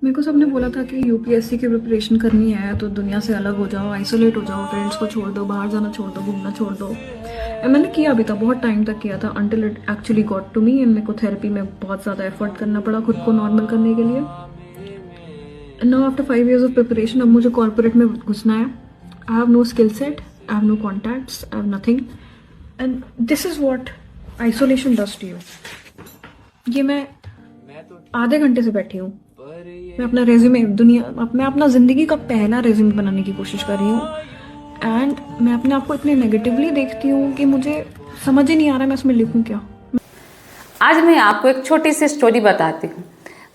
मेरे को सबने बोला था कि यूपीएससी की प्रिपरेशन करनी है तो दुनिया से अलग हो जाओ, आइसोलेट हो जाओ, फ्रेंड्स को छोड़ दो, बाहर जाना छोड़ दो, घूमना छोड़ दो। मैंने किया भी था, बहुत टाइम तक किया था, until it actually got to me and मेरे को थेरेपी में बहुत ज़्यादा एफर्ट करना पड़ा खुद को नॉर्मल करने के लिए। Now after 5 years of preparation अब मुझे कॉर्पोरेट में घुसना है। I have no skill set, I have no contacts, I have nothing and this is what isolation does to you. ये मैं आधे घंटे से बैठी हूँ, मैं अपना रेज्यूमे मैं अपना ज़िंदगी का पहला रेज्यूमे बनाने की कोशिश कर रही हूँ एंड मैं अपने आप को इतने नेगेटिवली देखती हूँ कि मुझे समझ ही नहीं आ रहा मैं इसमें लिखूँ क्या। आज मैं आपको एक छोटी सी स्टोरी बताती हूँ।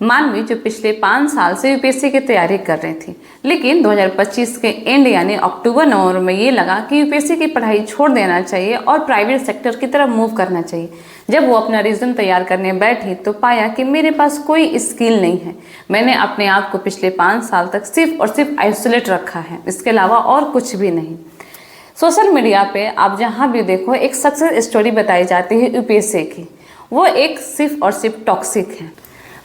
मानवी जो पिछले 5 साल से यूपीएससी की तैयारी कर रही थी, लेकिन 2025 के एंड यानी अक्टूबर नवंबर में ये लगा कि यूपीएससी की पढ़ाई छोड़ देना चाहिए और प्राइवेट सेक्टर की तरफ मूव करना चाहिए। जब वो अपना रिज्यूम तैयार करने बैठी तो पाया कि मेरे पास कोई स्किल नहीं है। मैंने अपने आप को पिछले 5 साल तक सिर्फ और सिर्फ आइसोलेट रखा है, इसके अलावा और कुछ भी नहीं। सोशल मीडिया पे आप जहाँ भी देखो एक सक्सेस स्टोरी बताई जाती है यूपीएससी की, वो एक सिर्फ और सिर्फ टॉक्सिक है।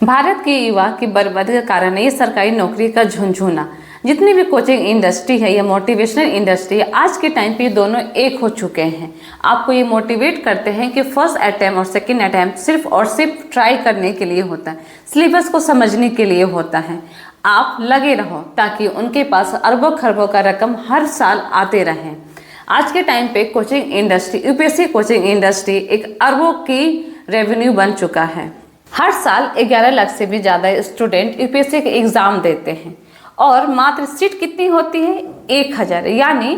भारत के युवा की बर्बादी का कारण है ये सरकारी नौकरी का झुंझुना। जितनी भी कोचिंग इंडस्ट्री है या मोटिवेशनल इंडस्ट्री है, आज के टाइम पे दोनों एक हो चुके हैं। आपको ये मोटिवेट करते हैं कि फर्स्ट अटैम्प्ट और सेकंड अटैम्प्ट सिर्फ और सिर्फ ट्राई करने के लिए होता है, सिलेबस को समझने के लिए होता है। आप लगे रहो ताकि उनके पास अरबों खरबों का रकम हर साल आते रहें। आज के टाइम पे coaching industry, UPSC coaching industry एक अरबों की रेवेन्यू बन चुका है। हर साल 11 लाख से भी ज़्यादा स्टूडेंट यूपीएससी के एग्ज़ाम देते हैं और मात्र सीट कितनी होती है? 1000, यानी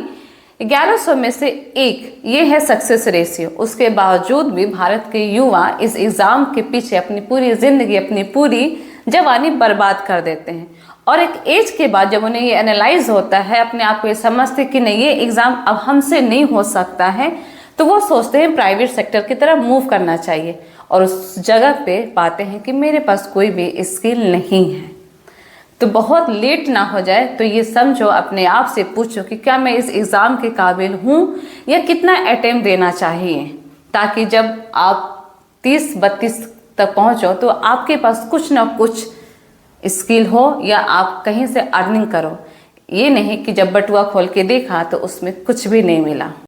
1100 में से 1, ये है सक्सेस रेशियो। उसके बावजूद भी भारत के युवा इस एग्ज़ाम के पीछे अपनी पूरी ज़िंदगी, अपनी पूरी जवानी बर्बाद कर देते हैं और एक एज के बाद जब उन्हें ये एनालाइज होता है, अपने आप को ये समझते कि नहीं ये एग्ज़ाम अब हमसे नहीं हो सकता है, तो वो सोचते हैं प्राइवेट सेक्टर की तरफ मूव करना चाहिए और उस जगह पे पाते हैं कि मेरे पास कोई भी स्किल नहीं है। तो बहुत लेट ना हो जाए तो ये समझो, अपने आप से पूछो कि क्या मैं इस एग्ज़ाम के काबिल हूँ या कितना अटेम्प्ट देना चाहिए, ताकि जब आप 30-32 तक पहुँचो तो आपके पास कुछ ना कुछ स्किल हो या आप कहीं से अर्निंग करो। ये नहीं कि जब बटुआ खोल के देखा तो उसमें कुछ भी नहीं मिला।